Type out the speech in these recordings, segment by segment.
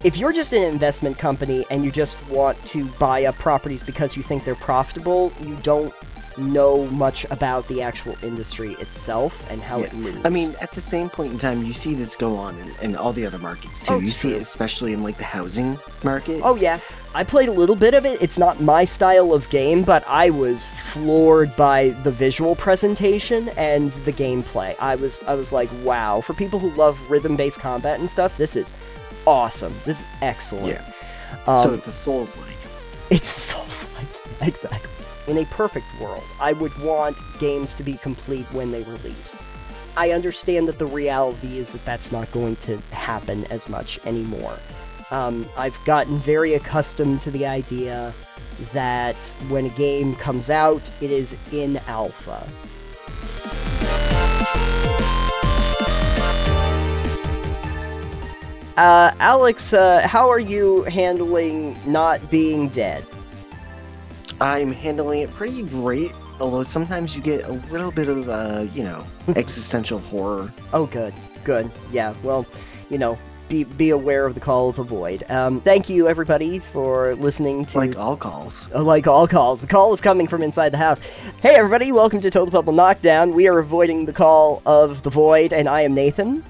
If you're just an investment company and you just want to buy up properties because you think they're profitable, you don't know much about the actual industry itself and how it moves. I mean, at the same point in time, you see this go on in all the other markets, too. You see it especially in, like, the housing market. Oh, yeah. I played a little bit of it. It's not my style of game, but I was floored by the visual presentation and the gameplay. I was like, wow. For people who love rhythm-based combat and stuff, this is awesome. This is excellent. Yeah. So it's a Souls-like. It's Souls-like, exactly. In a perfect world, I would want games to be complete when they release. I understand that the reality is that that's not going to happen as much anymore. I've gotten very accustomed to the idea that when a game comes out, it is in alpha. Alex, how are you handling not being dead? I'm handling it pretty great, although sometimes you get a little bit of, existential horror. Oh, good. Yeah, well, be aware of the call of the void. Thank you, everybody, for listening to... Like all calls. Like all calls. The call is coming from inside the house. Hey, everybody, welcome to Total Pebble Knockdown. We are avoiding the call of the void, and I am Nathan.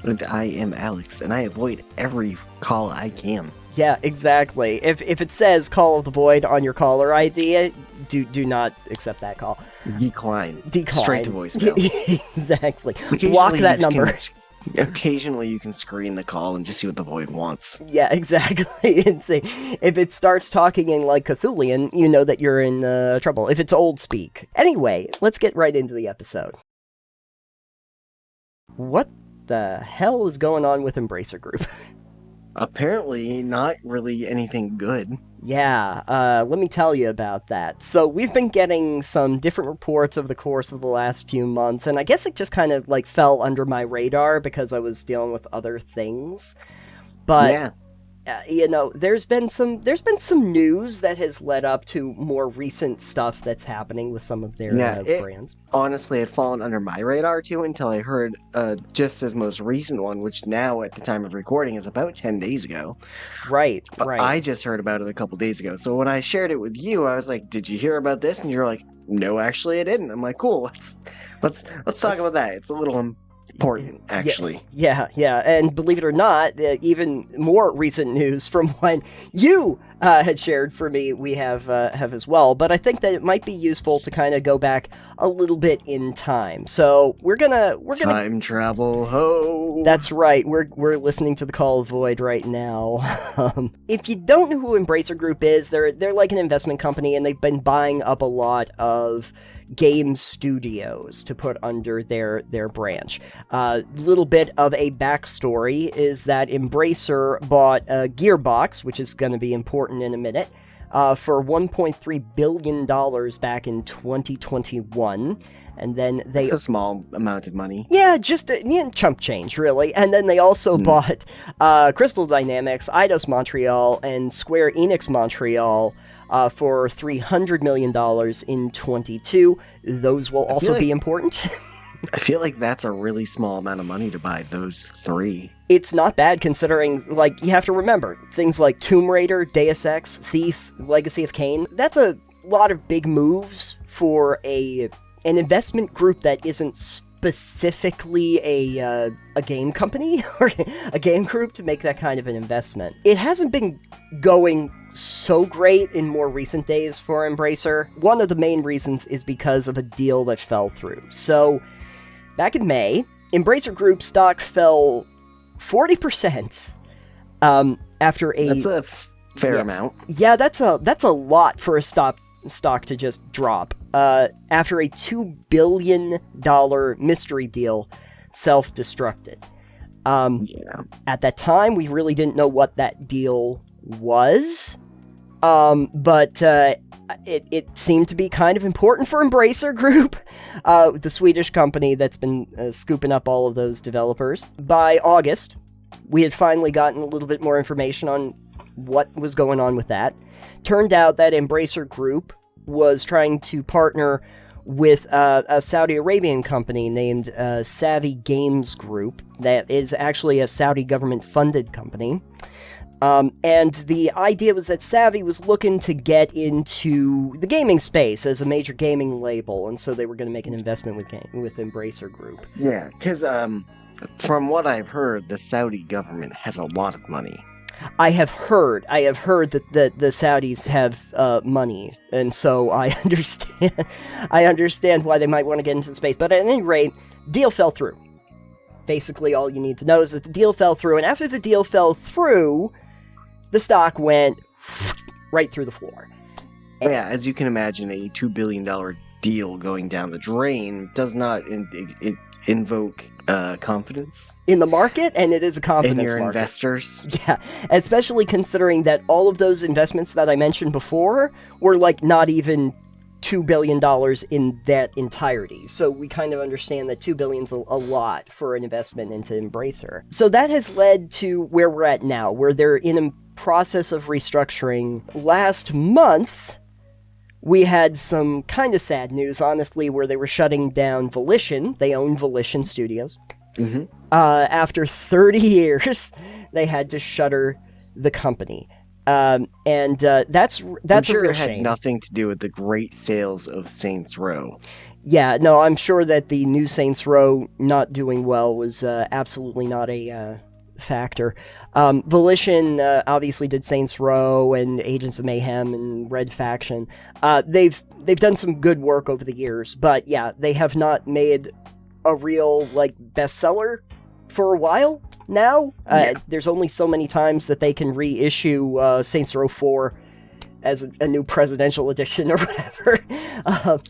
And I am Alex, and I avoid every call I can. Yeah, exactly. If it says Call of the Void on your caller ID, do not accept that call. Decline. Straight to voicemail. Exactly. Block that number. Occasionally you can screen the call and just see what the Void wants. Yeah, exactly. And see, if it starts talking in like Cthulhian, you know that you're in trouble. If it's old speak. Anyway, let's get right into the episode. What the hell is going on with Embracer Group? Apparently, not really anything good. Yeah, let me tell you about that. So, we've been getting some different reports over the course of the last few months, and I guess it just kind of, like, fell under my radar because I was dealing with other things. But, yeah. There's been some news that has led up to more recent stuff that's happening with some of their brands. Honestly, it had fallen under my radar, too, until I heard just his most recent one, which now, at the time of recording, is about 10 days ago. Right. I just heard about it a couple days ago. So when I shared it with you, I was like, did you hear about this? And you're like, no, actually, I didn't. I'm like, cool, let's talk about that. It's a little important, actually. Yeah, and believe it or not, even more recent news from when you had shared for me, we have as well, but I think that it might be useful to kind of go back a little bit in time. So we're gonna time travel, ho! That's right, we're listening to the Call of Void right now. If you don't know who Embracer Group is, they're like an investment company, and they've been buying up a lot of game studios to put under their branch. Little bit of a backstory is that Embracer bought Gearbox, which is going to be important in a minute, for $1.3 billion back in 2021. And then That's a small amount of money. Yeah, just chump change, really. And then they also bought Crystal Dynamics, Eidos Montreal, and Square Enix Montreal for $300 million in 22. Those will also be important. I feel like that's a really small amount of money to buy those three. It's not bad considering, like, you have to remember, things like Tomb Raider, Deus Ex, Thief, Legacy of Kain. That's a lot of big moves for an investment group that isn't specifically a game company or a game group to make that kind of an investment. It hasn't been going so great in more recent days for Embracer. One of the main reasons is because of a deal that fell through. So, back in May, Embracer Group stock fell 40% after a... That's a fair amount. Yeah, that's a lot for a stock to just drop. After a $2 billion mystery deal self-destructed. At that time, we really didn't know what that deal was, but it seemed to be kind of important for Embracer Group, the Swedish company that's been scooping up all of those developers. By August, we had finally gotten a little bit more information on what was going on with that. Turned out that Embracer Group was trying to partner with a Saudi Arabian company named Savvy Games Group that is actually a Saudi government-funded company. And the idea was that Savvy was looking to get into the gaming space as a major gaming label, and so they were going to make an investment with Embracer Group. Yeah, because from what I've heard, the Saudi government has a lot of money. I have heard that the Saudis have money, and so I understand why they might want to get into the space. But at any rate, deal fell through. Basically, all you need to know is that the deal fell through, and after the deal fell through, the stock went right through the floor. Yeah, as you can imagine, a $2 billion deal going down the drain does not invoke confidence in the market, and it is a confidence in your market. Investors. Yeah, especially considering that all of those investments that I mentioned before were like not even $2 billion in that entirety. So we kind of understand that $2 billion's a lot for an investment into Embracer. So that has led to where we're at now, where they're in a process of restructuring. Last month, we had some kind of sad news, honestly, where they were shutting down Volition. They own Volition Studios. Mm-hmm. After 30 years, they had to shutter the company. And that's I'm a sure real it had shame. nothing to do with the great sales of Saints Row. Yeah, no, I'm sure that the new Saints Row not doing well was absolutely not a factor. Volition obviously did Saints Row and Agents of Mayhem and Red Faction. They've done some good work over the years, but yeah, they have not made a real bestseller for a while now. There's only so many times that they can reissue Saints Row 4 as a new presidential edition or whatever.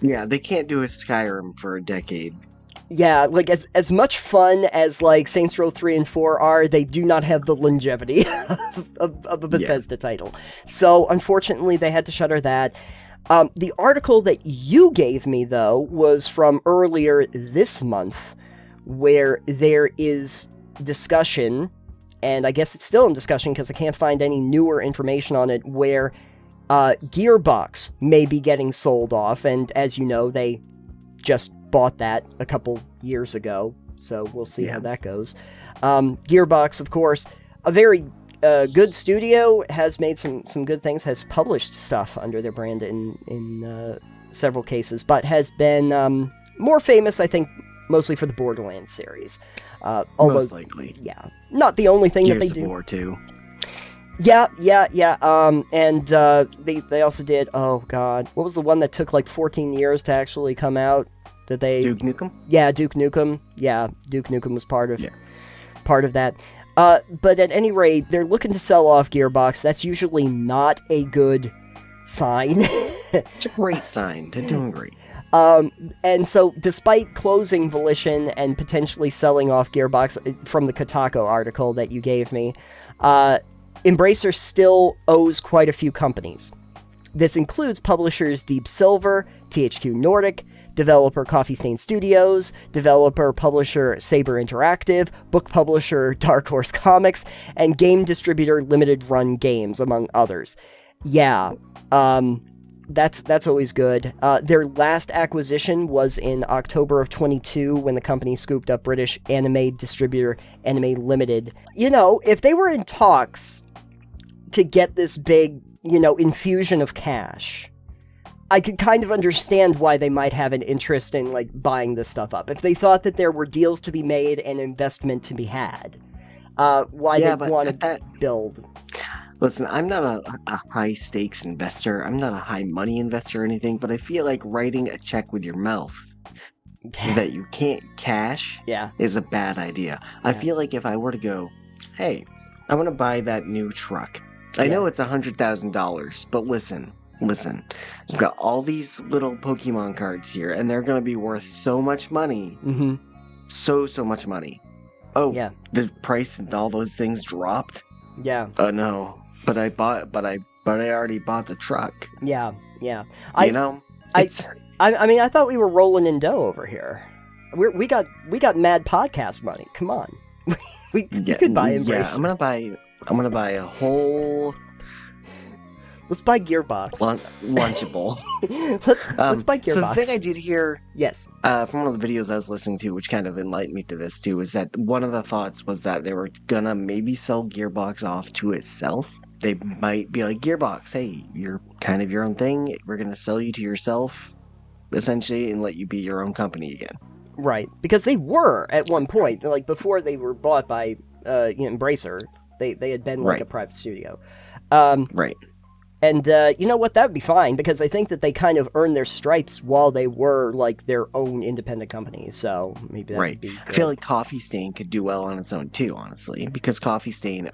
Yeah, they can't do a Skyrim for a decade. Yeah, as much fun as Saints Row 3 and 4 are, they do not have the longevity of a Bethesda title. So unfortunately, they had to shutter that. The article that you gave me, though, was from earlier this month, where there is discussion, and I guess it's still in discussion because I can't find any newer information on it, where Gearbox may be getting sold off, and as you know, they just bought that a couple years ago, so we'll see how that goes. Gearbox, of course, a very good studio, has made some good things, has published stuff under their brand in several cases, but has been more famous, I think, mostly for the Borderlands series. Although, most likely. Yeah. Not the only thing Gears that they do. of War 2. Yeah. And they also did, oh god, what was the one that took 14 years to actually come out? Did they... Duke Nukem? Yeah, Duke Nukem. Yeah, Duke Nukem was part of that. But at any rate, they're looking to sell off Gearbox. That's usually not a good sign. It's a great sign. They're doing great. And so, despite closing Volition and potentially selling off Gearbox, from the Kotaku article that you gave me, Embracer still owes quite a few companies. This includes publishers Deep Silver, THQ Nordic, developer Coffee Stain Studios, developer-publisher Saber Interactive, book publisher Dark Horse Comics, and game distributor Limited Run Games, among others. Yeah, that's always good. Their last acquisition was in October of 22, when the company scooped up British anime distributor Anime Limited. You know, if they were in talks to get this big, infusion of cash, I could kind of understand why they might have an interest in, buying this stuff up. If they thought that there were deals to be made and investment to be had, why they'd want to build. Listen, I'm not a high-stakes investor. I'm not a high-money investor or anything, but I feel like writing a check with your mouth that you can't cash is a bad idea. I feel like if I were to go, hey, I want to buy that new truck. I know it's $100,000, but listen, I've got all these little Pokemon cards here, and they're going to be worth so much money. Mm-hmm. So much money. Oh, the price and all those things dropped? Yeah. Oh, no. But I already bought the truck. Yeah. I mean, I thought we were rolling in dough over here. We got mad podcast money. Come on. we could buy Embracer. Yeah, I'm gonna buy a whole Let's buy Gearbox. Lunchable. let's buy Gearbox. So the thing I did hear, yes, from one of the videos I was listening to, which kind of enlightened me to this too, is that one of the thoughts was that they were gonna maybe sell Gearbox off to itself. They might be like, Gearbox, hey, you're kind of your own thing. We're gonna sell you to yourself, essentially, and let you be your own company again. Right, because they were at one point, like before they were bought by Embracer. They had been like a private studio. Right. And you know what? That would be fine, because I think that they kind of earned their stripes while they were like their own independent company. So maybe that would be good. I feel like Coffee Stain could do well on its own too, honestly, because Coffee Stain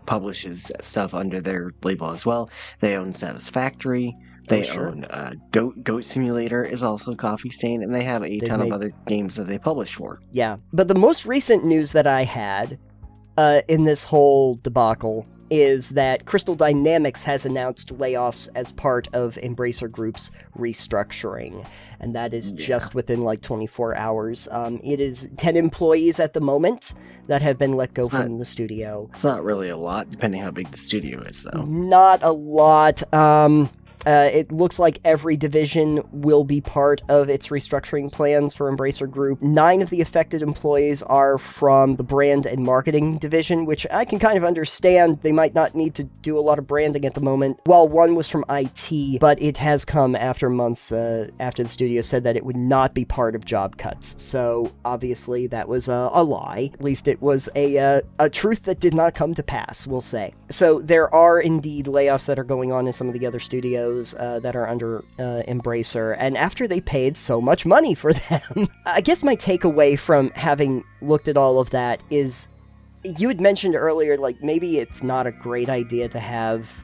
publishes stuff under their label as well. They own Satisfactory. They own Goat Simulator is also Coffee Stain, and they have a ton of other games that they publish for. Yeah, but the most recent news that I had in this whole debacle is that Crystal Dynamics has announced layoffs as part of Embracer Group's restructuring, and that is just within like 24 hours. It is 10 employees at the moment that have been let go from the studio. It's not really a lot, depending how big the studio is, though. Not a lot. It looks like every division will be part of its restructuring plans for Embracer Group. 9 of the affected employees are from the brand and marketing division, which I can kind of understand. They might not need to do a lot of branding at the moment. Well, 1 was from IT, but it has come after months after the studio said that it would not be part of job cuts. So obviously that was a lie. At least it was a truth that did not come to pass, we'll say. So there are indeed layoffs that are going on in some of the other studios that are under Embracer, and after they paid so much money for them. I guess my takeaway from having looked at all of that is, you had mentioned earlier, like, maybe it's not a great idea to have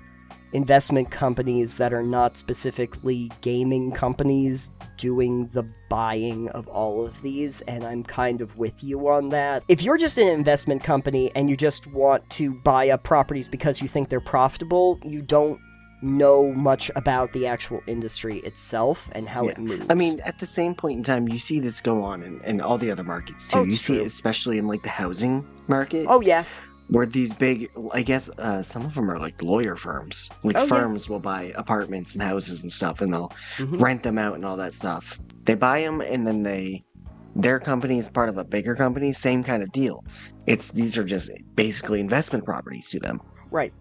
investment companies that are not specifically gaming companies doing the buying of all of these, and I'm kind of with you on that. If you're just an investment company and you just want to buy up properties because you think they're profitable, you don't know much about the actual industry itself and how it moves. I mean, at the same point in time, you see this go on in all the other markets too. You see it especially in like the housing market. Oh yeah. Where these big, I guess some of them are like lawyer firms. Like firms will buy apartments and houses and stuff, and they'll rent them out and all that stuff. They buy them, and then their company is part of a bigger company. Same kind of deal. These are just basically investment properties to them. Right.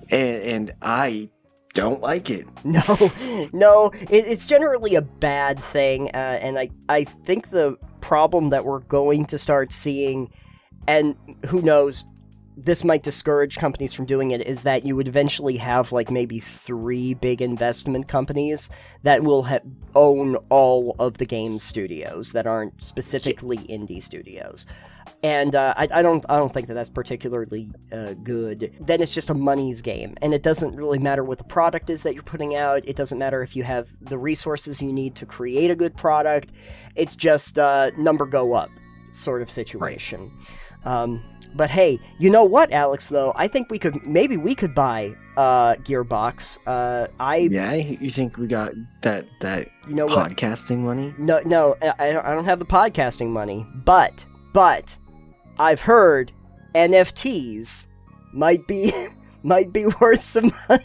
And I don't like it. No, it's generally a bad thing, and I think the problem that we're going to start seeing, and who knows, this might discourage companies from doing it, is that you would eventually have like maybe 3 big investment companies that will own all of the game studios that aren't specifically indie studios. And I don't think that that's particularly good. Then it's just a money's game, and it doesn't really matter what the product is that you're putting out. It doesn't matter if you have the resources you need to create a good product. It's just number go up sort of situation. Right. But hey, you know what, Alex? Though I think we could buy Gearbox. You think we got that podcasting money? No, I don't have the podcasting money, but I've heard NFTs might be worth some money.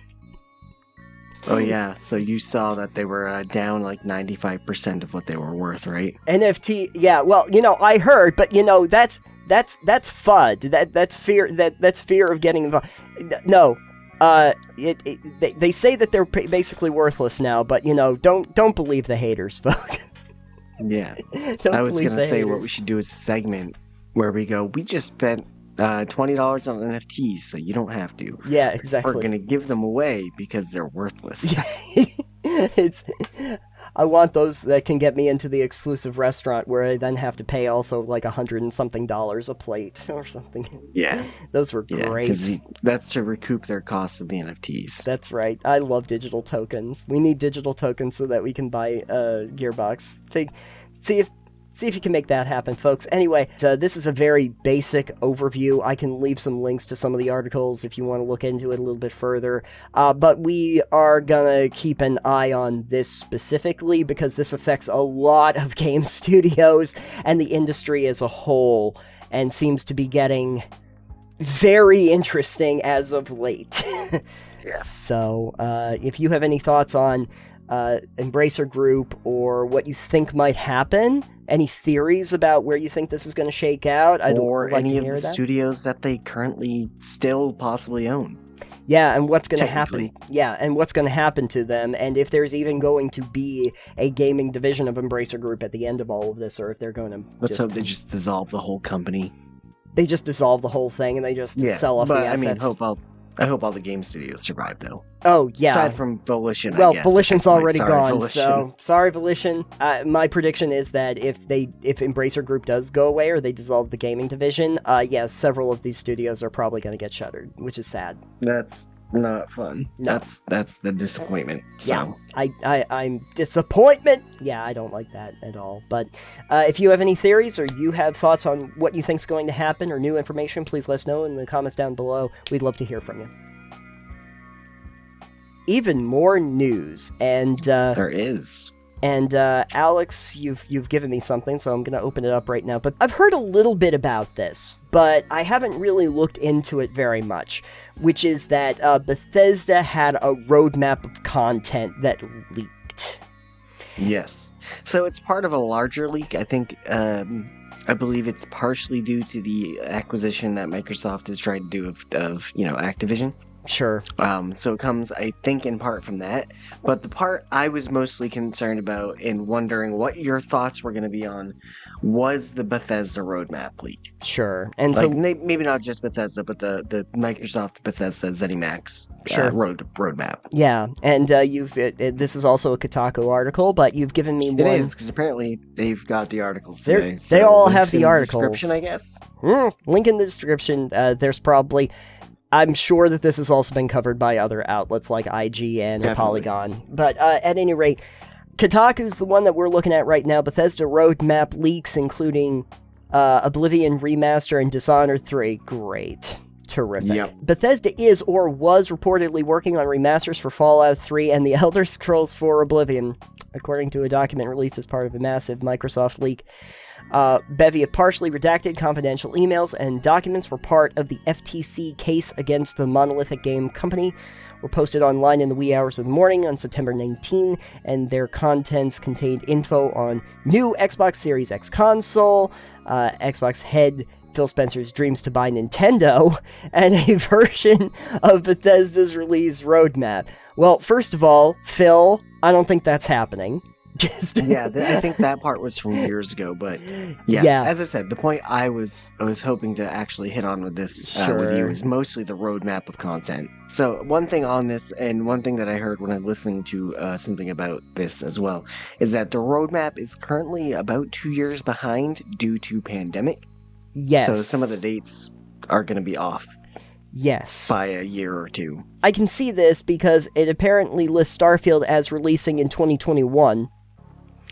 Oh yeah, so you saw that they were down like 95% of what they were worth, right? NFT, yeah. Well, I heard, but that's FUD. That's fear. That's fear of getting involved. No, they say that they're basically worthless now, but don't believe the haters, folks. Yeah, I was gonna say what we should do is a segment where we go, we just spent $20 on NFTs, so you don't have to. Yeah, exactly. We're gonna give them away because they're worthless. I want those that can get me into the exclusive restaurant where I then have to pay also like $100 and something a plate or something. Yeah. Those were great. Because that's to recoup their costs of the NFTs. That's right. I love digital tokens. We need digital tokens so that we can buy Gearbox. See if you can make that happen, folks. Anyway, this is a very basic overview. I can leave some links to some of the articles if you want to look into it a little bit further. But we are going to keep an eye on this specifically because this affects a lot of game studios and the industry as a whole, and seems to be getting very interesting as of late. Yeah. So, if you have any thoughts on Embracer Group or what you think might happen, any theories about where you think this is going to shake out, I'd like to hear that. Or any of the studios that they currently still possibly own. Yeah, and what's going to happen? Yeah, and what's going to happen to them, and if there's even going to be a gaming division of Embracer Group at the end of all of this, or if they're going to Let's hope they just dissolve the whole company. They just dissolve the whole thing, and they just sell off the assets. I hope all the game studios survive, though. Oh, yeah. Aside from Volition, well, I guess. Volition's already gone, Volition. so sorry, Volition. My prediction is that if Embracer Group does go away, or they dissolve the gaming division, several of these studios are probably going to get shuttered, which is sad. That's not fun. No. That's the disappointment. So. Yeah, I'm disappointment. Yeah, I don't like that at all. But if you have any theories or you have thoughts on what you think's going to happen or new information, please let us know in the comments down below. We'd love to hear from you. Even more news, and there is. And Alex, you've given me something, so I'm going to open it up right now. But I've heard a little bit about this, but I haven't really looked into it very much, which is that Bethesda had a roadmap of content that leaked. Yes. So it's part of a larger leak. I think, I believe it's partially due to the acquisition that Microsoft is trying to do of Activision. Sure. So it comes, I think, in part from that. But the part I was mostly concerned about and wondering what your thoughts were going to be on was the Bethesda roadmap leak. Sure. And so maybe not just Bethesda, but the Microsoft Bethesda ZeniMax roadmap. Yeah. And this is also a Kotaku article, but you've given me one. It is, because apparently they've got the articles today. They all have the articles. Description, I guess. Link in the description. There's probably... I'm sure that this has also been covered by other outlets like IGN and Polygon. But at any rate, Kotaku's the one that we're looking at right now. Bethesda roadmap leaks, including Oblivion Remaster and Dishonored 3. Great. Terrific. Yep. Bethesda is or was reportedly working on remasters for Fallout 3 and The Elder Scrolls 4 Oblivion, according to a document released as part of a massive Microsoft leak. Bevy of partially redacted confidential emails and documents were part of the FTC case against the Monolithic Game Company, were posted online in the wee hours of the morning on September 19, and their contents contained info on new Xbox Series X console, Xbox head Phil Spencer's dreams to buy Nintendo, and a version of Bethesda's release roadmap. Well, first of all, Phil, I don't think that's happening. I think that part was from years ago, but yeah, as I said, the point I was hoping to actually hit on with this with you is mostly the roadmap of content. So one thing on this, and one thing that I heard when I'm listening to something about this as well, is that the roadmap is currently about 2 years behind due to pandemic. Yes. So some of the dates are going to be off. Yes. By a year or two. I can see this because it apparently lists Starfield as releasing in 2021.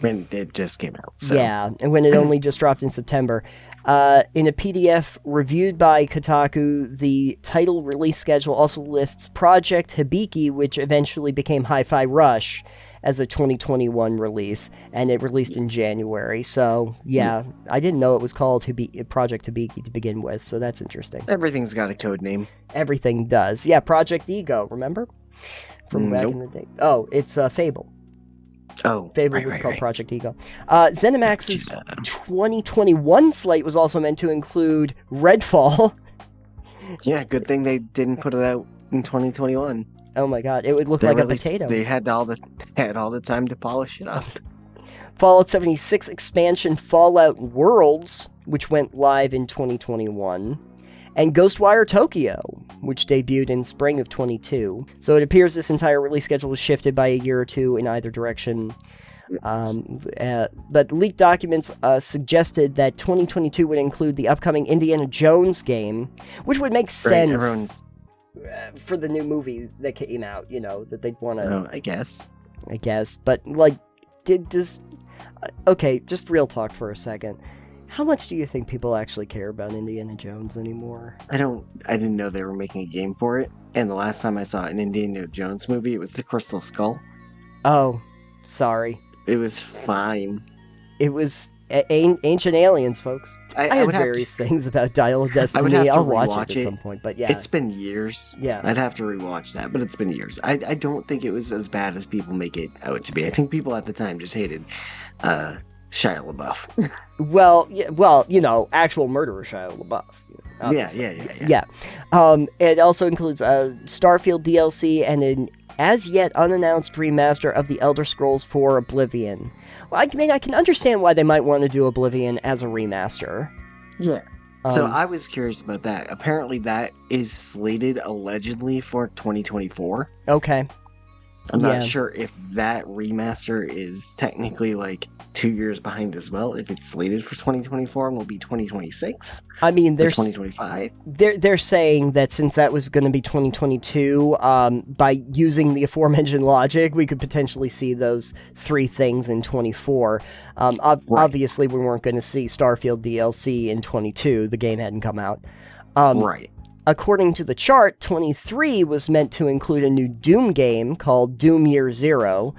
And it just came out. So. Yeah, and when it only just dropped in September. In a PDF reviewed by Kotaku, the title release schedule also lists Project Hibiki, which eventually became Hi-Fi Rush, as a 2021 release, and it released in January. So, yeah, I didn't know it was called Project Hibiki to begin with, so that's interesting. Everything's got a code name. Everything does. Yeah, Project Ego, remember? From back in the day. Oh, it's Fable. Oh, Fable was called Project Ego. ZeniMax's 2021 slate was also meant to include Redfall. Yeah, good thing they didn't put it out in 2021. Oh my god, it would look like a potato. They had all the time to polish it up. Fallout 76 expansion Fallout Worlds, which went live in 2021. And Ghostwire Tokyo, which debuted in spring of 22. So it appears this entire release schedule was shifted by a year or two in either direction. But leaked documents suggested that 2022 would include the upcoming Indiana Jones game, which would make sense for the new movie that came out, that they'd want to... Oh, I guess. But, okay, just real talk for a second. How much do you think people actually care about Indiana Jones anymore? I didn't know they were making a game for it. And the last time I saw an Indiana Jones movie, it was The Crystal Skull. Oh, sorry. It was fine. It was Ancient Aliens, folks. I have would various things about Dial of Destiny. I'll watch it at some point, but yeah. It's been years. Yeah. I'd have to rewatch that, but it's been years. I don't think it was as bad as people make it out to be. I think people at the time just hated Shia LaBeouf. well, actual murderer Shia LaBeouf. Yeah. It also includes a Starfield DLC and an as-yet unannounced remaster of The Elder Scrolls IV Oblivion. Well, I mean, I can understand why they might want to do Oblivion as a remaster. Yeah. So I was curious about that. Apparently that is slated allegedly for 2024. Okay. I'm not sure if that remaster is technically like 2 years behind as well. If it's slated for 2024 and will be 2026. I mean, there's 2025. They're saying that since that was going to be 2022, by using the aforementioned logic, we could potentially see those three things in 24. Right. Obviously, we weren't going to see Starfield DLC in 22. The game hadn't come out. Right. According to the chart, 23 was meant to include a new Doom game called Doom Year Zero,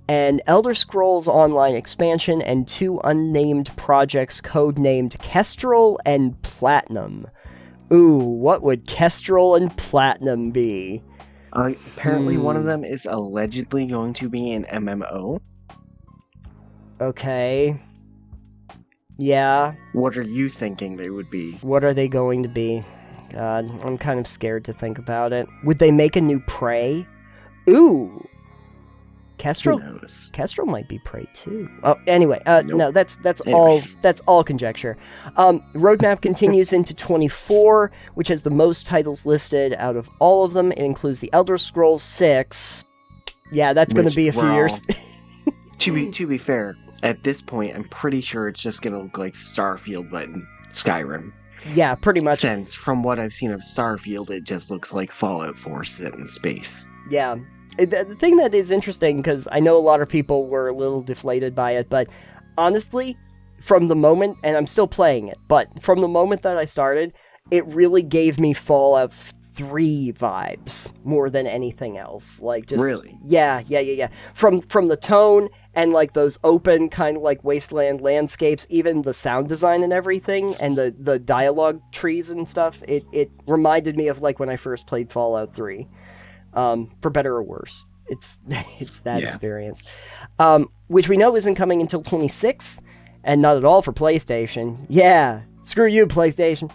an Elder Scrolls Online expansion, and two unnamed projects codenamed Kestrel and Platinum. Ooh, what would Kestrel and Platinum be? Apparently one of them is allegedly going to be an MMO. Okay. Yeah. What are you thinking they would be? What are they going to be? God, I'm kind of scared to think about it. Would they make a new Prey? Ooh! Kestrel? Who knows? Kestrel might be Prey too. Oh, anyway, nope. No, that's all conjecture. Roadmap continues into 24, which has the most titles listed out of all of them. It includes the Elder Scrolls 6. Yeah, that's going to be a few years. To be fair, at this point, I'm pretty sure it's just going to look like Starfield, but in Skyrim. Yeah, pretty much. Since, from what I've seen of Starfield, it just looks like Fallout 4 set in space. Yeah. The thing that is interesting, because I know a lot of people were a little deflated by it, but honestly, from the moment, and I'm still playing it, but from the moment that I started, it really gave me Fallout 3 vibes more than anything else. Like, just... Really? Yeah. From the tone and, like, those open kind of, like, wasteland landscapes, even the sound design and everything, and the dialogue trees and stuff, it reminded me of, like, when I first played Fallout 3. For better or worse. It's that experience. Which we know isn't coming until 26, and not at all for PlayStation. Yeah, screw you, PlayStation.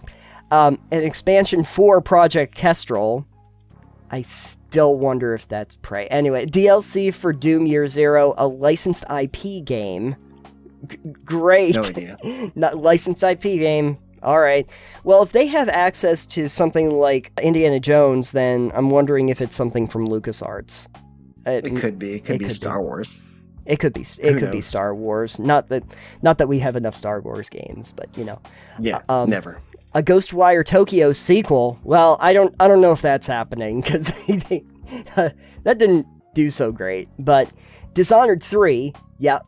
An expansion for Project Kestrel. I still wonder if that's Prey. Anyway, DLC for Doom Year Zero, a licensed IP game. Great. No idea. Not licensed IP game. All right. Well, if they have access to something like Indiana Jones, then I'm wondering if it's something from LucasArts. It could be. It could be Star Wars. It could be. It could be Star Wars. Not that we have enough Star Wars games, but you know. Yeah. Never. A Ghostwire Tokyo sequel. Well, I don't know if that's happening because that didn't do so great. But Dishonored 3. Yeah,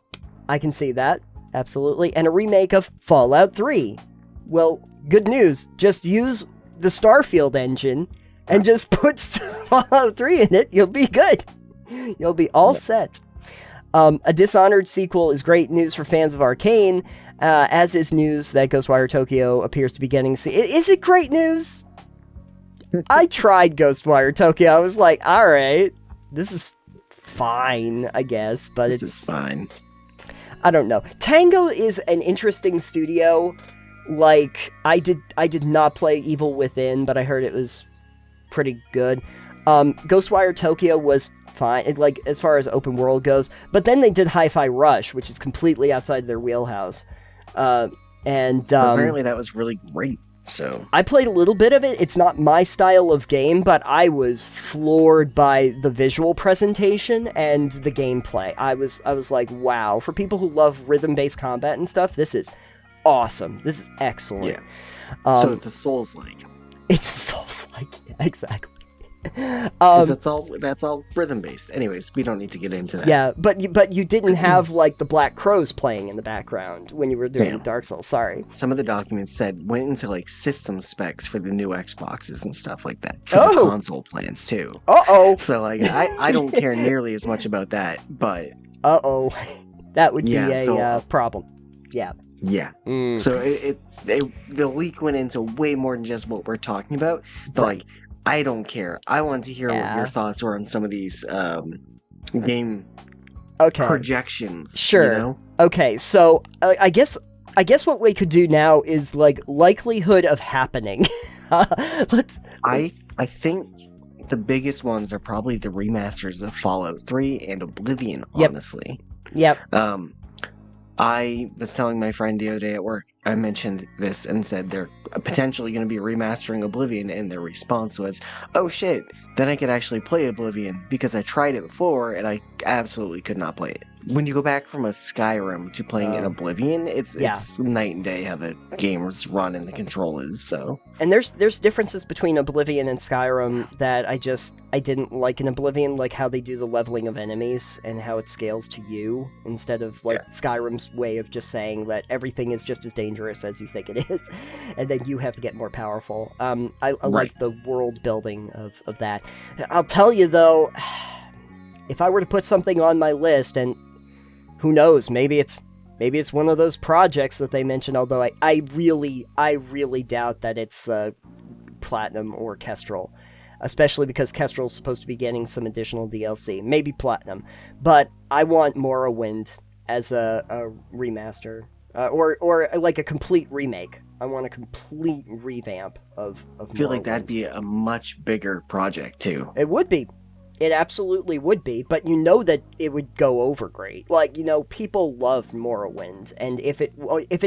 I can see that. Absolutely. And a remake of Fallout 3. Well, good news. Just use the Starfield engine and just put Fallout 3 in it. You'll be good. You'll be all set. A Dishonored sequel is great news for fans of Arcane, as is news that Ghostwire Tokyo appears to be getting... Is it great news? I tried Ghostwire Tokyo. I was like, all right, this is fine, I guess, but this is fine. I don't know. Tango is an interesting studio. Like, I did not play Evil Within, but I heard it was pretty good. Ghostwire Tokyo was fine, like, as far as open world goes. But then they did Hi-Fi Rush, which is completely outside their wheelhouse. Apparently that was really great, so... I played a little bit of it. It's not my style of game, but I was floored by the visual presentation and the gameplay. I was like, wow. For people who love rhythm-based combat and stuff, this is... awesome. This is excellent. Yeah. So it's a Souls-like. It's Souls-like, yeah, exactly. That's all rhythm-based. Anyways, we don't need to get into that. Yeah, but you didn't have like the Black Crows playing in the background when you were doing Dark Souls. Sorry. Some of the documents went into like system specs for the new Xboxes and stuff like that. For the console plans too. So like I don't care nearly as much about that, but that would be a problem. Yeah. Yeah. So the leak went into way more than just what we're talking about. But like, I don't care. I want to hear what your thoughts were on some of these game projections. Sure. You know? Okay. So I guess what we could do now is like likelihood of happening. I think the biggest ones are probably the remasters of Fallout 3 and Oblivion, honestly. Yep. I was telling my friend the other day at work, I mentioned this and said they're potentially going to be remastering Oblivion, and their response was, oh shit, then I could actually play Oblivion, because I tried it before and I absolutely could not play it. When you go back from a Skyrim to playing an Oblivion, it's night and day how the games run and the control is, so. And there's differences between Oblivion and Skyrim that I didn't like in Oblivion, like how they do the leveling of enemies and how it scales to you, instead of like Skyrim's way of just saying that everything is just as dangerous as you think it is, and then you have to get more powerful. I like the world building of that. I'll tell you though, if I were to put something on my list, and who knows, maybe it's one of those projects that they mentioned, although I really doubt that it's Platinum or Kestrel, especially because Kestrel's supposed to be getting some additional DLC. Maybe Platinum, but I want Morrowind as a remaster, or like a complete remake. I want a complete revamp of I feel Morrowind. like that'd be a much bigger project too. It would be. It absolutely would be, but you know that it would go over great. Like, you know, people love Morrowind, and if it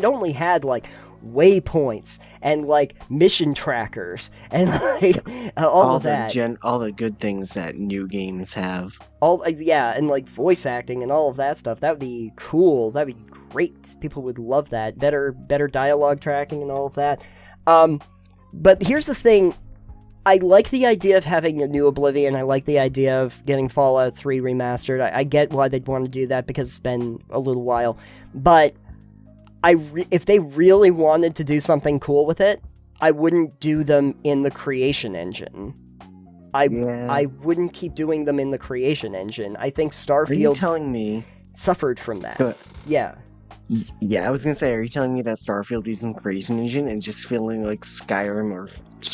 only had, like, waypoints, and, like, mission trackers, and, like, all of that. All the good things that new games have. And, like, voice acting and all of that stuff, that would be cool. That would be great. People would love that. Better dialogue tracking and all of that. But here's the thing. I like the idea of having a new Oblivion. I like the idea of getting Fallout 3 remastered. I get why they'd want to do that, because it's been a little while. But if they really wanted to do something cool with it, I wouldn't do them in the creation engine. I wouldn't keep doing them in the creation engine. I think Starfield Are you telling me suffered from that. Yeah. Yeah, I was gonna say, are you telling me that Starfield using Creation Engine and just feeling like Skyrim or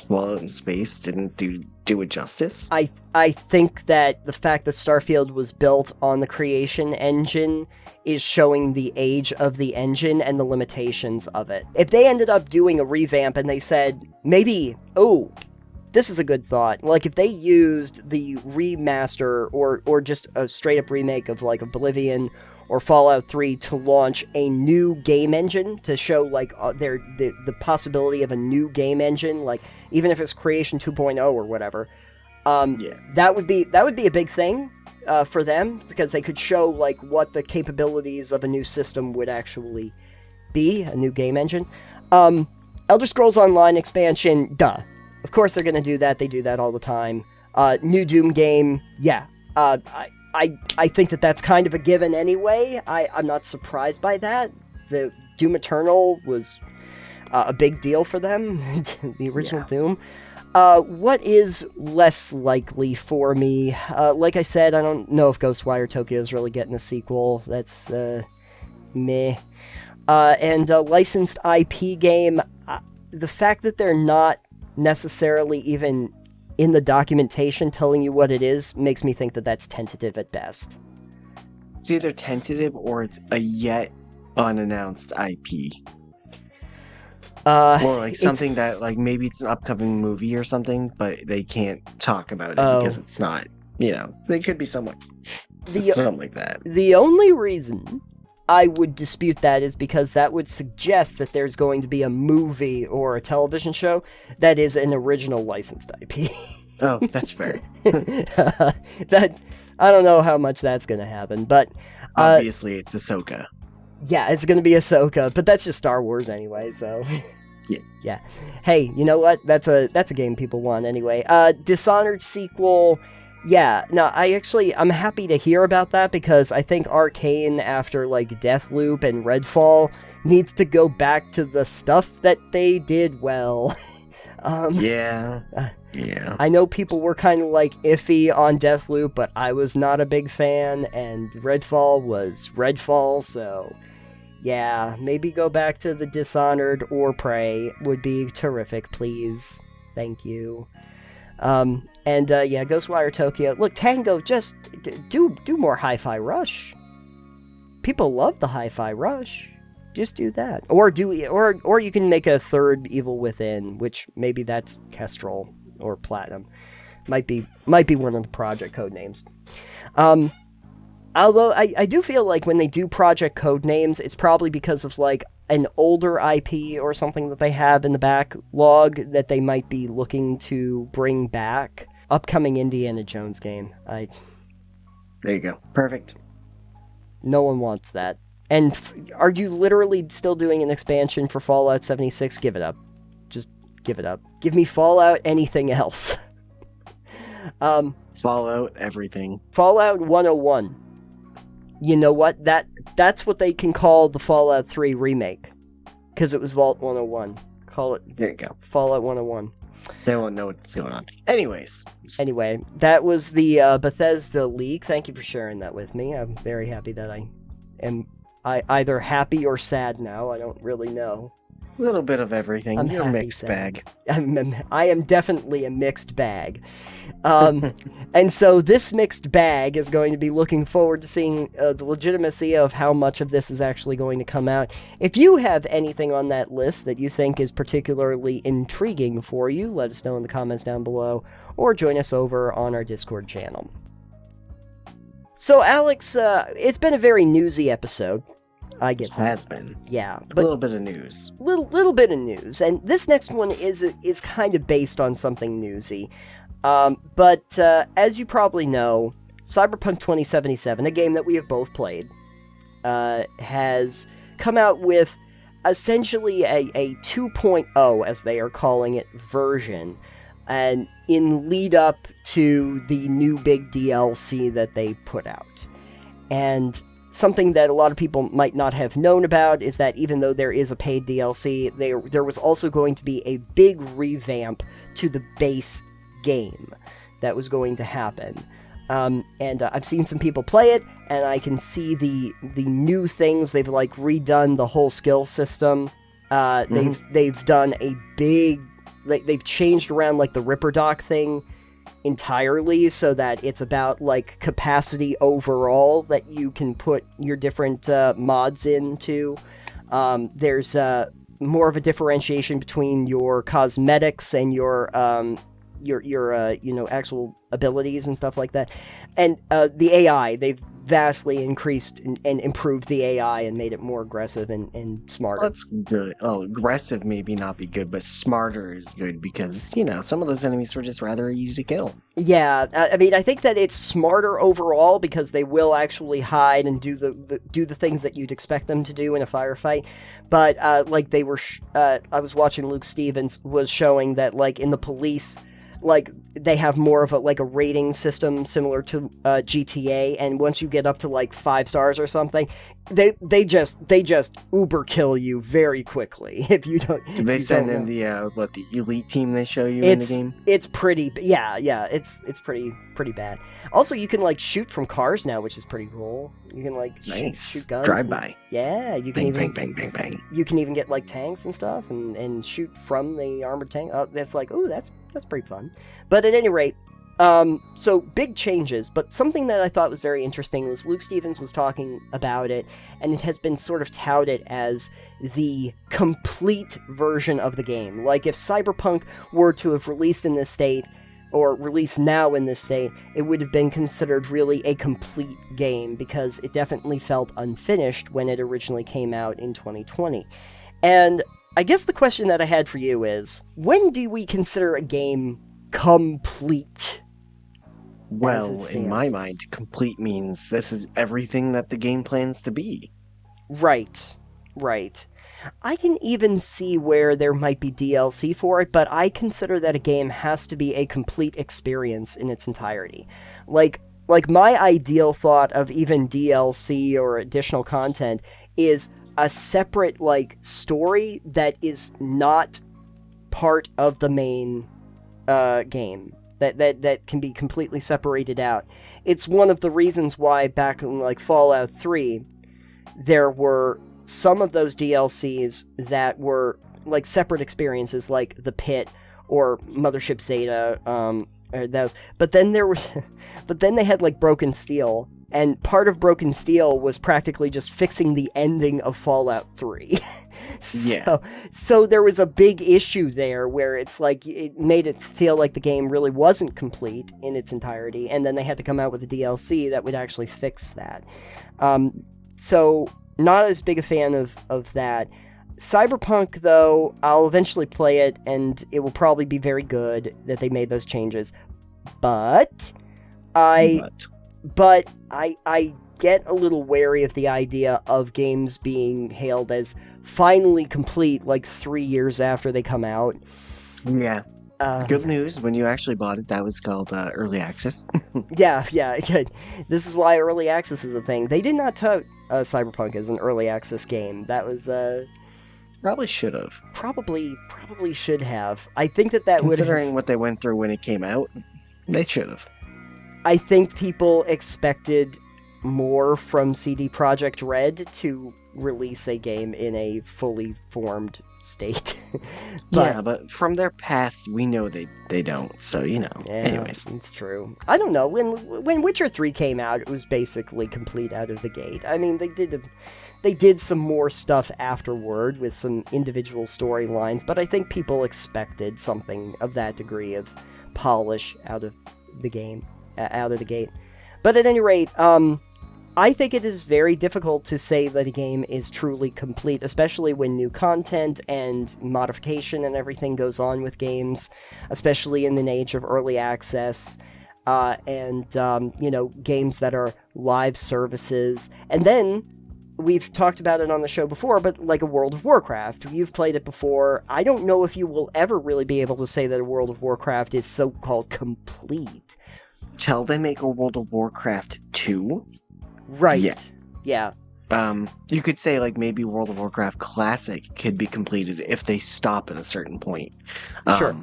Fallout in Space didn't do it justice? I think that the fact that Starfield was built on the Creation Engine is showing the age of the engine and the limitations of it. If they ended up doing a revamp and they said, maybe, this is a good thought, like if they used the remaster or just a straight up remake of like Oblivion or Fallout 3 to launch a new game engine, to show like the possibility of a new game engine, like even if it's Creation 2.0 or whatever, that would be a big thing for them, because they could show like what the capabilities of a new system would actually be, a new game engine. Elder Scrolls Online expansion, duh. Of course they're gonna do that. They do that all the time. New Doom game, I think that that's kind of a given anyway. I'm not surprised by that. The Doom Eternal was a big deal for them, the original Doom. What is less likely for me? Like I said, I don't know if Ghostwire Tokyo is really getting a sequel. That's meh. And a licensed IP game, the fact that they're not necessarily even in the documentation telling you what it is makes me think that that's tentative at best. It's either tentative or it's a yet unannounced IP. Or like something that like maybe it's an upcoming movie or something, but they can't talk about it because it's not, they could be something like that. The only reason I would dispute that is because that would suggest that there's going to be a movie or a television show that is an original licensed IP. Oh, that's fair. That I don't know how much that's going to happen, but obviously it's Ahsoka. Yeah, it's going to be Ahsoka, but that's just Star Wars anyway, so yeah. Hey, you know what? That's a game people want anyway. Dishonored sequel. Yeah, no, I'm happy to hear about that, because I think Arcane, after, like, Deathloop and Redfall, needs to go back to the stuff that they did well. Yeah. I know people were kind of, like, iffy on Deathloop, but I was not a big fan, and Redfall was Redfall, so, Yeah, maybe go back to the Dishonored or Prey would be terrific, please. Thank you. Ghostwire Tokyo. Look, Tango, just do more Hi-Fi Rush. People love the Hi-Fi Rush. Just do that. Or you can make a third Evil Within, which maybe that's Kestrel or Platinum. Might be one of the project code names. Although I do feel like when they do project code names, it's probably because of like an older IP or something that they have in the backlog that they might be looking to bring back. Upcoming Indiana Jones game. There you go. Perfect. No one wants that. And are you literally still doing an expansion for Fallout 76? Give it up. Just give it up. Give me Fallout anything else. Fallout everything. Fallout 101. You know what? That's what they can call the Fallout 3 remake. Because it was Vault 101. Call it... There you go. Fallout 101. They won't know what's going on. Anyway, that was the Bethesda leak. Thank you for sharing that with me. I'm very happy that I am either happy or sad now. I don't really know. A little bit of everything. You're a mixed bag. I am definitely a mixed bag. And so this mixed bag is going to be looking forward to seeing the legitimacy of how much of this is actually going to come out. If you have anything on that list that you think is particularly intriguing for you, let us know in the comments down below, or join us over on our Discord channel. So, Alex, it's been a very newsy episode. I get that. Has been. Yeah. But a little bit of news. Little bit of news. And this next one is kind of based on something newsy. But as you probably know, Cyberpunk 2077, a game that we have both played, has come out with essentially a 2.0, as they are calling it, version, and in lead up to the new big DLC that they put out. And something that a lot of people might not have known about is that even though there is a paid DLC, there was also going to be a big revamp to the base game that was going to happen. I've seen some people play it, and I can see the new things. They've like redone the whole skill system. They've done a big, they've changed around like the Ripper Doc thing entirely, so that it's about like capacity overall that you can put your different mods into. There's more of a differentiation between your cosmetics and your actual abilities and stuff like that. And the AI, they've vastly increased and improved the AI and made it more aggressive and smarter. That's good. Oh, aggressive maybe not be good, but smarter is good because, some of those enemies were just rather easy to kill. Yeah, I mean, I think that it's smarter overall because they will actually hide and do the things that you'd expect them to do in a firefight. But, I was watching Luke Stevens was showing that, like, in the police, like, they have more of a rating system similar to GTA, and once you get up to like 5 stars or something, they just uber kill you very quickly if you don't. Do they send in the elite team they show you in the game? It's pretty, it's pretty bad. Also, you can like shoot from cars now, which is pretty cool. You can like shoot guns. Drive by. Yeah, you can bang. You can even get like tanks and stuff and shoot from the armored tank. That's like, that's pretty fun. But at any rate, so big changes, but something that I thought was very interesting was Luke Stevens was talking about it, and it has been sort of touted as the complete version of the game. Like, if Cyberpunk were to have released in this state, or released now in this state, it would have been considered really a complete game, because it definitely felt unfinished when it originally came out in 2020. And I guess the question that I had for you is, when do we consider a game complete? Well, in my mind, complete means this is everything that the game plans to be. Right. I can even see where there might be DLC for it, but I consider that a game has to be a complete experience in its entirety. Like my ideal thought of even DLC or additional content is a separate, like, story that is not part of the main game. That can be completely separated out. It's one of the reasons why back in, like, Fallout 3, there were some of those DLCs that were like separate experiences, like the Pit or Mothership Zeta, but then they had like Broken Steel, and part of Broken Steel was practically just fixing the ending of Fallout 3. So there was a big issue there where it's like it made it feel like the game really wasn't complete in its entirety, and then they had to come out with a DLC that would actually fix that. So not as big a fan of that. Cyberpunk, though, I'll eventually play it, and it will probably be very good that they made those changes. But I get a little wary of the idea of games being hailed as finally complete like 3 years after they come out. Yeah. Good news, when you actually bought it, that was called Early Access. Yeah, good. This is why Early Access is a thing. They did not tout Cyberpunk as an Early Access game. That was... Probably should have. Probably should have. I think that would have... Considering what they went through when it came out, they should have. I think people expected more from CD Projekt Red to release a game in a fully formed state. But from their past, we know they don't, so, anyways. It's true. I don't know, when Witcher 3 came out, it was basically complete out of the gate. I mean, they did some more stuff afterward with some individual storylines, but I think people expected something of that degree of polish out of the gate. But at any rate, I think it is very difficult to say that a game is truly complete, especially when new content and modification and everything goes on with games, especially in an age of early access, and games that are live services. And then, we've talked about it on the show before, but like a World of Warcraft, you've played it before. I don't know if you will ever really be able to say that a World of Warcraft is so-called complete. Till they make a World of Warcraft 2? Right. Yeah. You could say like maybe World of Warcraft Classic could be completed if they stop at a certain point. Sure.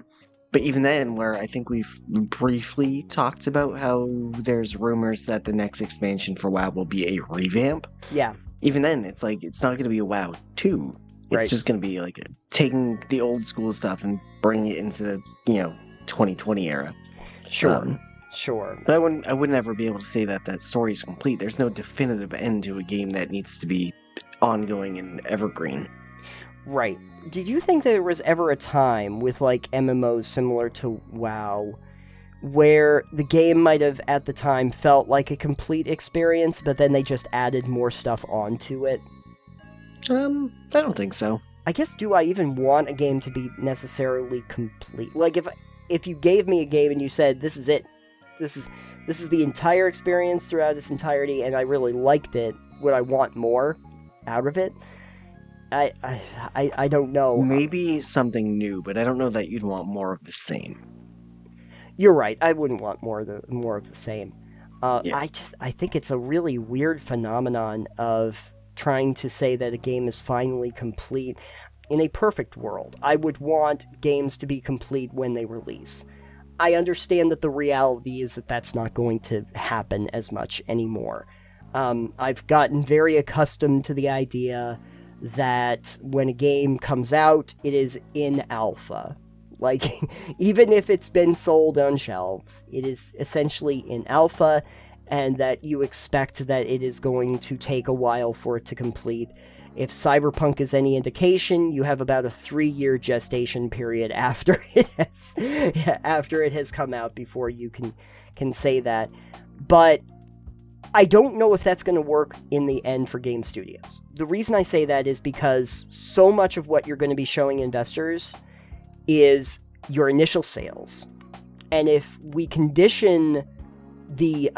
But even then, where I think we've briefly talked about how there's rumors that the next expansion for WoW will be a revamp. Yeah. Even then, it's like, it's not going to be a WoW 2. It's just going to be like taking the old school stuff and bringing it into the, 2020 era. Sure. But I wouldn't ever be able to say that story is complete. There's no definitive end to a game that needs to be ongoing and evergreen. Right. Did you think there was ever a time with like MMOs similar to WoW where the game might have at the time felt like a complete experience, but then they just added more stuff onto it? I don't think so. I guess, do I even want a game to be necessarily complete? Like if you gave me a game and you said, this is it, this is the entire experience throughout its entirety, and I really liked it, would I want more out of it? I don't know. Maybe something new, but I don't know that you'd want more of the same. You're right. I wouldn't want more of the same. Yeah. I think it's a really weird phenomenon of trying to say that a game is finally complete. In a perfect world, I would want games to be complete when they release. I understand that the reality is that that's not going to happen as much anymore. I've gotten very accustomed to the idea that when a game comes out, it is in alpha. Like, even if it's been sold on shelves, it is essentially in alpha, and that you expect that it is going to take a while for it to complete. If Cyberpunk is any indication, you have about a 3-year gestation period after it has come out before you can say that. But I don't know if that's going to work in the end for game studios. The reason I say that is because so much of what you're going to be showing investors is your initial sales. And if we condition the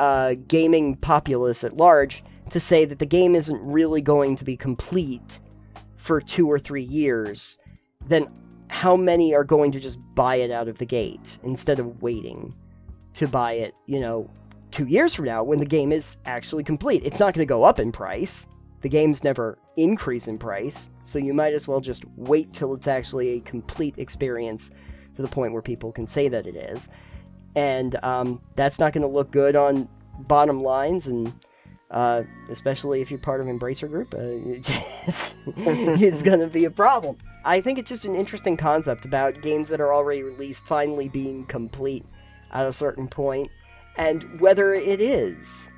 gaming populace at large to say that the game isn't really going to be complete for 2 or 3 years, then how many are going to just buy it out of the gate instead of waiting to buy it, 2 years from now when the game is actually complete? It's not going to go up in price. The games never increase in price, so you might as well just wait till it's actually a complete experience to the point where people can say that it is. And that's not going to look good on bottom lines, and especially if you're part of Embracer Group, it's going to be a problem. I think it's just an interesting concept about games that are already released finally being complete at a certain point, and whether it is.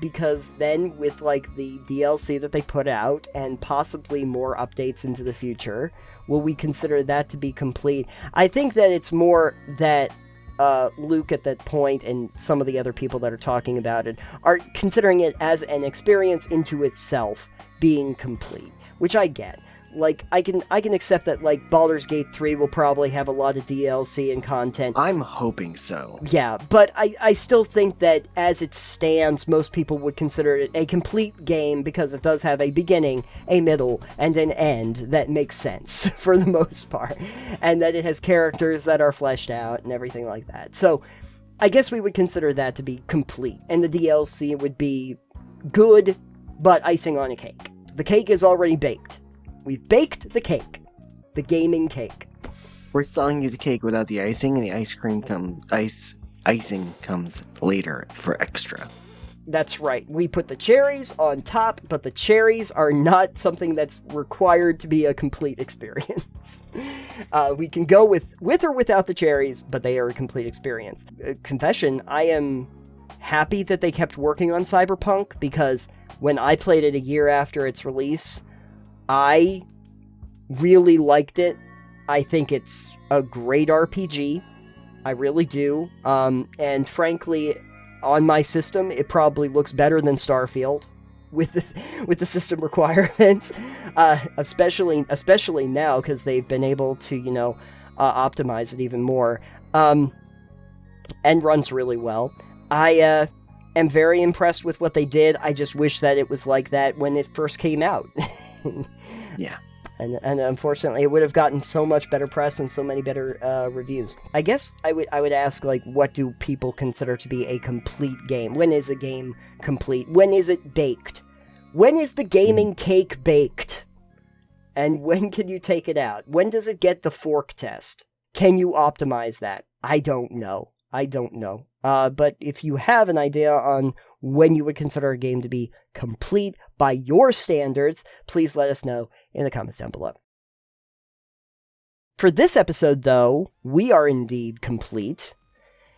Because then with, like, the DLC that they put out, and possibly more updates into the future, will we consider that to be complete? I think that it's more that Luke at that point, and some of the other people that are talking about it, are considering it as an experience into itself being complete, which I get. Like, I can accept that, like, Baldur's Gate 3 will probably have a lot of DLC and content. I'm hoping so. Yeah, but I still think that as it stands, most people would consider it a complete game because it does have a beginning, a middle, and an end that makes sense for the most part. And that it has characters that are fleshed out and everything like that. So, I guess we would consider that to be complete. And the DLC would be good, but icing on a cake. The cake is already baked. We've baked the cake. The gaming cake. We're selling you the cake without the icing, and the icing comes later for extra. That's right. We put the cherries on top, but the cherries are not something that's required to be a complete experience. We can go with or without the cherries, but they are a complete experience. Confession, I am happy that they kept working on Cyberpunk, because when I played it a year after its release, I really liked it. I think it's a great RPG. I really do. And frankly, on my system, it probably looks better than Starfield with the system requirements, especially now, because they've been able to, optimize it even more, and runs really well. I am very impressed with what they did. I just wish that it was like that when it first came out. Yeah. And unfortunately, it would have gotten so much better press and so many better reviews. I guess I would ask, like, what do people consider to be a complete game? When is a game complete? When is it baked? When is the gaming cake baked? And when can you take it out? When does it get the fork test? Can you optimize that? I don't know. But if you have an idea on when you would consider a game to be complete by your standards, please let us know in the comments down below. For this episode, though, we are indeed complete.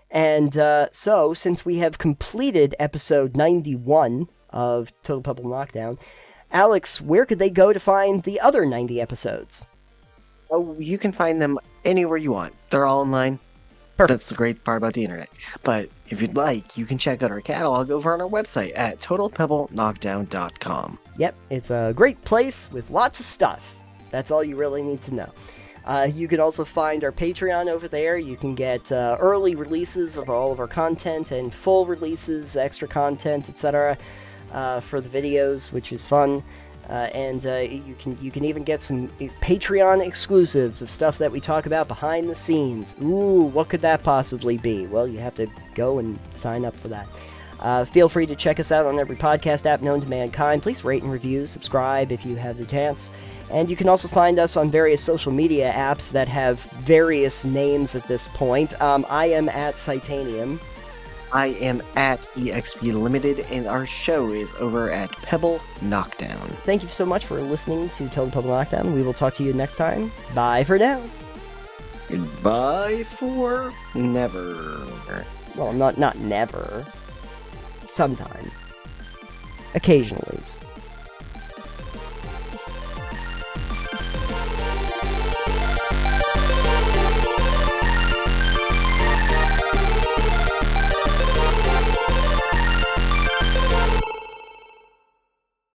And so, since we have completed episode 91 of Total Pebble Knockdown, Alex, where could they go to find the other 90 episodes? Oh, you can find them anywhere you want. They're all online. Perfect. That's the great part about the internet. But if you'd like, you can check out our catalog over on our website at totalpebbleknockdown.com. Yep, it's a great place with lots of stuff. That's all you really need to know. You can also find our Patreon over there. You can get early releases of all of our content and full releases, extra content, etc. For the videos, which is fun. And you can even get some Patreon exclusives of stuff that we talk about behind the scenes. Ooh, what could that possibly be? Well, you have to go and sign up for that. Feel free to check us out on every podcast app known to mankind. Please rate and review, subscribe if you have the chance. And you can also find us on various social media apps that have various names at this point. I am at Citanium. I am at EXP Limited, and our show is over at Pebble Knockdown. Thank you so much for listening to Total Pebble Knockdown. We will talk to you next time. Bye for now. Goodbye for never. Well, not never. Sometime. Occasionally.